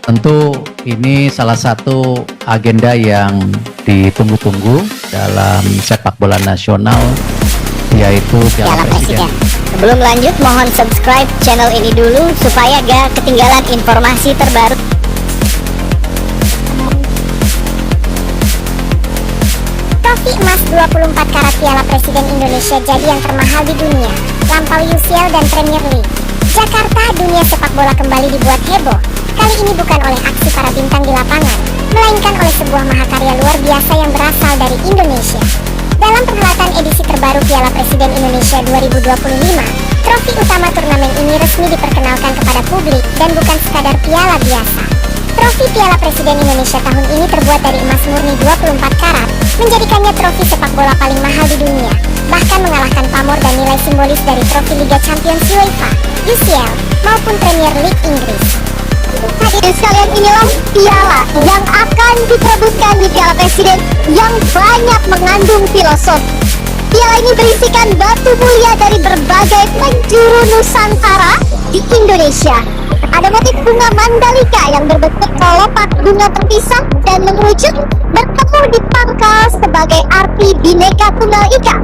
Tentu ini salah satu agenda yang ditunggu-tunggu dalam sepak bola nasional, yaitu Piala Presiden. Sebelum lanjut, mohon subscribe channel ini dulu supaya gak ketinggalan informasi terbaru. Trofi emas 24 karat Piala Presiden Indonesia jadi yang termahal di dunia, lampaui UCL dan Premier League. Jakarta, dunia sepak bola kembali dibuat heboh. Kali ini bukan oleh aksi para bintang di lapangan, melainkan oleh sebuah mahakarya luar biasa yang berasal dari Indonesia. Dalam perhelatan edisi terbaru Piala Presiden Indonesia 2025, trofi utama turnamen ini resmi diperkenalkan kepada publik dan bukan sekadar piala biasa. Trofi Piala Presiden Indonesia tahun ini terbuat dari emas murni 24 karat, menjadikannya trofi sepak bola paling mahal di dunia, bahkan mengalahkan pamor dan nilai simbolis dari trofi Liga Champions UEFA, UCL, maupun Premier League Inggris. Hadirin sekalian, inilah piala yang akan diperebutkan di Piala Presiden yang banyak mengandung filosofi. Piala ini berisikan batu mulia dari berbagai penjuru Nusantara di Indonesia. Ada motif bunga mandalika yang berbentuk kelopak bunga terpisah dan mengerucut bertemu di pangkal sebagai arti Bhinneka Tunggal Ika,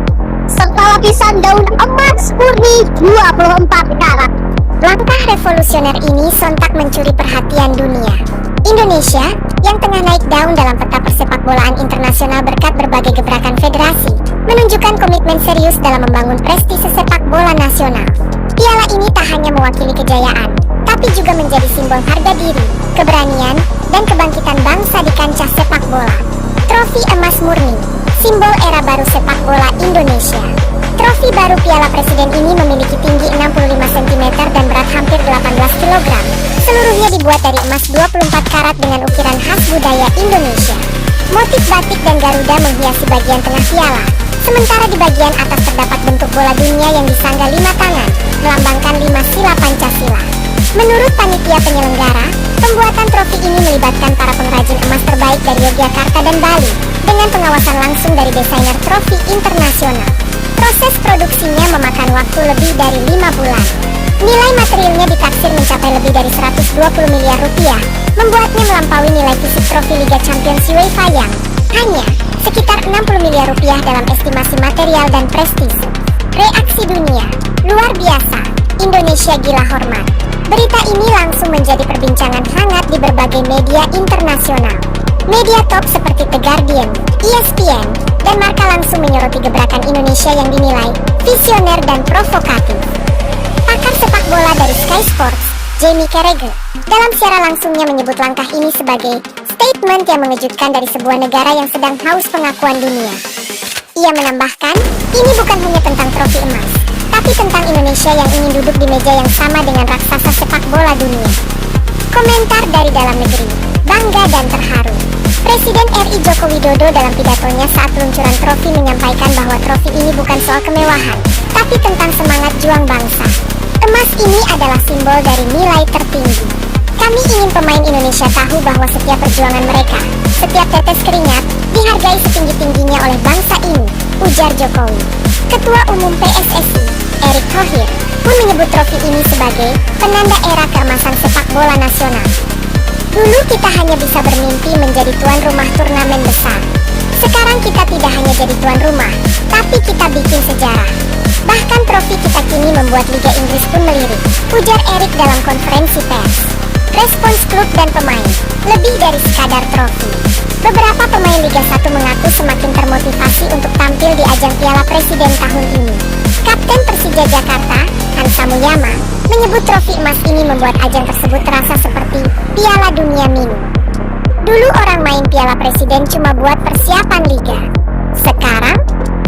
serta lapisan daun emas murni 24 karat. Langkah revolusioner ini sontak mencuri perhatian dunia. Indonesia, yang tengah naik daun dalam peta persepakbolaan internasional berkat berbagai gebrakan federasi, menunjukkan komitmen serius dalam membangun prestise sepak bola nasional. Piala ini tak hanya mewakili kejayaan, tapi juga menjadi simbol harga diri, keberanian, dan kebangkitan bangsa di kancah sepak bola. Trofi emas murni, simbol era baru sepak bola Indonesia. Trofi baru Piala Presiden ini memiliki tinggi 65 cm dan berat hampir 18 kg. Seluruhnya dibuat dari emas 24 karat dengan ukiran khas budaya Indonesia. Motif batik dan garuda menghiasi bagian tengah piala, sementara di bagian atas terdapat bentuk bola dunia yang disangga 5 tangan, melambangkan 5 sila Pancasila. Menurut panitia penyelenggara, pembuatan trofi ini melibatkan para pengrajin emas terbaik dari Yogyakarta dan Bali, dengan pengawasan langsung dari desainer trofi internasional. Proses produksinya memakan waktu lebih dari 5 bulan. Nilai materialnya ditaksir mencapai lebih dari 120 miliar rupiah, membuatnya melampaui nilai fisik trofi Liga Champions UEFA yang hanya sekitar 60 miliar rupiah dalam estimasi material dan prestise. Reaksi dunia, luar biasa, Indonesia gila hormat. Berita ini langsung menjadi perbincangan hangat di berbagai media internasional. Media top seperti The Guardian, ESPN, dan Marca langsung menyoroti gebrakan Indonesia yang dinilai visioner dan provokatif. Pakar sepak bola dari Sky Sports, Jamie Carragher, dalam siaran langsungnya menyebut langkah ini sebagai statement yang mengejutkan dari sebuah negara yang sedang haus pengakuan dunia. Ia menambahkan, ini bukan hanya tentang trofi emas, tapi tentang Indonesia yang ingin duduk di meja yang sama dengan raksasa sepak bola dunia. Komentar dari dalam negeri, bangga dan terharu. Presiden RI Joko Widodo dalam pidatonya saat peluncuran trofi menyampaikan bahwa trofi ini bukan soal kemewahan, tapi tentang semangat juang bangsa. Emas ini adalah simbol dari nilai tertinggi. Kami ingin pemain Indonesia tahu bahwa setiap perjuangan mereka, setiap tetes keringat, dihargai setinggi-tingginya oleh bangsa ini, ujar Jokowi. Ketua Umum PSSI, Erick Thohir, pun menyebut trofi ini sebagai penanda era keemasan sepak bola nasional. Dulu kita hanya bisa bermimpi menjadi tuan rumah turnamen besar. Sekarang kita tidak hanya jadi tuan rumah, tapi kita bikin sejarah. Bahkan trofi kita kini membuat Liga Inggris pun melirik, ujar Erick dalam konferensi pers. Respons klub dan pemain, lebih dari sekadar trofi. Beberapa pemain Liga 1 mengaku semakin termotivasi untuk tampil di ajang Piala Presiden tahun ini. Kapten Persija Jakarta, Hansa Muyama, menyebut trofi emas ini membuat ajang tersebut terasa seperti Piala Dunia Mini. Dulu orang main Piala Presiden cuma buat persiapan liga. Sekarang,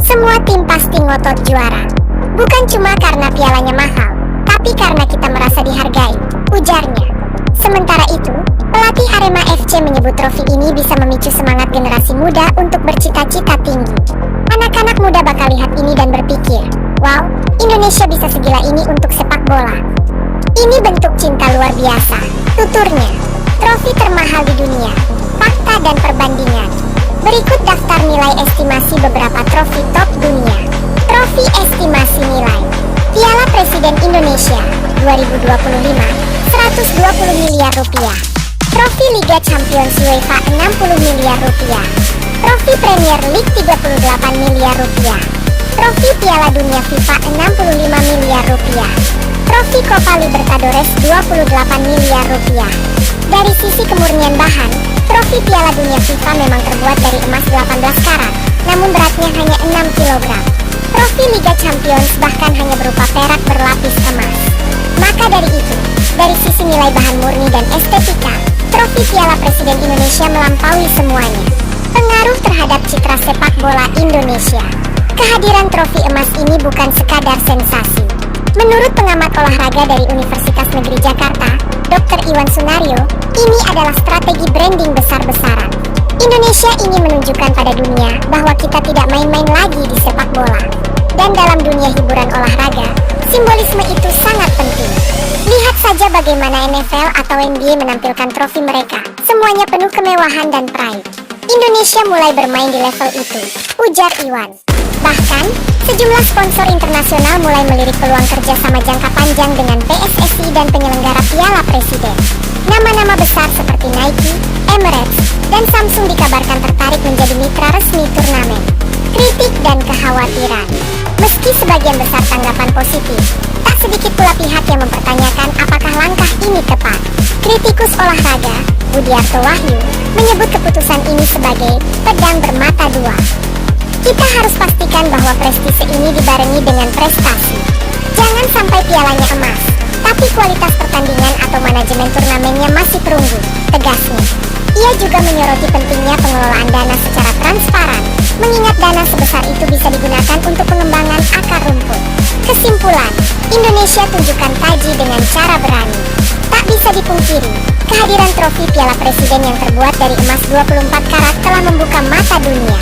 semua tim pasti ngotot juara. Bukan cuma karena pialanya mahal, tapi karena kita merasa dihargai, ujarnya. Sementara itu, pelatih Arema FC menyebut trofi ini bisa memicu semangat generasi muda untuk bercita-cita tinggi. Anak-anak muda bakal lihat ini dan berpikir, wow, Indonesia bisa segila ini untuk sepak bola. Ini bentuk cinta luar biasa, tuturnya. Trofi termahal di dunia, fakta dan perbandingan. Berikut daftar nilai estimasi beberapa trofi top dunia. Trofi estimasi nilai Piala Presiden Indonesia 2025, 120 miliar rupiah. Trofi Liga Champions UEFA 60 miliar rupiah. Trofi Premier League 38 miliar rupiah. Trofi Piala Dunia FIFA 65 miliar rupiah. Trofi Copa Libertadores 28 miliar rupiah. Dari sisi kemurnian bahan, trofi Piala Dunia FIFA memang terbuat dari emas 18 karat, namun beratnya hanya 6 kg. Trofi Liga Champions bahkan hanya berupa perak berlapis emas. Maka dari itu, dari sisi nilai bahan murni dan estetika, trofi Piala Presiden Indonesia melampaui semuanya. Pengaruh terhadap citra sepak bola Indonesia. Kehadiran trofi emas ini bukan sekadar sensasi. Menurut pengamat olahraga dari Universitas Negeri Jakarta, Dr. Iwan Sunario, ini adalah strategi branding besar-besaran. Indonesia ingin menunjukkan pada dunia bahwa kita tidak main-main lagi di sepak bola. Dan dalam dunia hiburan olahraga, simbolisme itu sangat penting. Lihat saja bagaimana NFL atau NBA menampilkan trofi mereka. Semuanya penuh kemewahan dan pride. Indonesia mulai bermain di level itu, ujar Iwan. Bahkan, sejumlah sponsor internasional mulai melirik peluang kerjasama jangka panjang dengan PSSI dan penyelenggara Piala Presiden. Nama-nama besar seperti Nike, Emirates, dan Samsung dikabarkan tertarik menjadi mitra resmi turnamen. Kritik dan kekhawatiran. Meski sebagian besar tanggapan positif, tak sedikit pula pihak yang mempertanyakan apakah langkah ini tepat. Kritikus olahraga, Budiarto Wahyu, menyebut keputusan ini sebagai pedang bermata dua. Kita harus pastikan bahwa prestise ini dibarengi dengan prestasi. Jangan sampai pialanya emas, tapi kualitas pertandingan atau manajemen turnamennya masih perunggu, tegasnya. Ia juga menyoroti pentingnya pengelolaan dana secara transparan, mengingat dana sebesar itu bisa digunakan untuk pengembangan akar rumput. Kesimpulan, Indonesia tunjukkan taji dengan cara berani. Tak bisa dipungkiri, kehadiran trofi Piala Presiden yang terbuat dari emas 24 karat telah membuka mata dunia.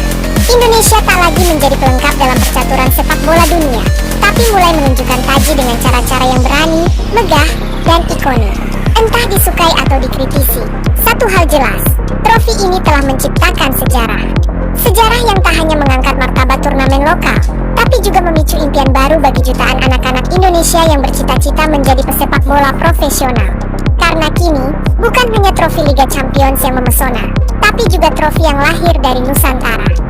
Indonesia tak lagi menjadi pelengkap dalam percaturan sepak bola dunia, tapi mulai menunjukkan taji dengan cara-cara yang berani, megah, dan ikonik. Entah disukai atau dikritisi, satu hal jelas, trofi ini telah menciptakan sejarah. Sejarah yang tak hanya mengangkat martabat turnamen lokal, tapi juga memicu impian baru bagi jutaan anak-anak Indonesia yang bercita-cita menjadi pesepak bola profesional. Karena kini, bukan hanya trofi Liga Champions yang memesona, tapi juga trofi yang lahir dari Nusantara.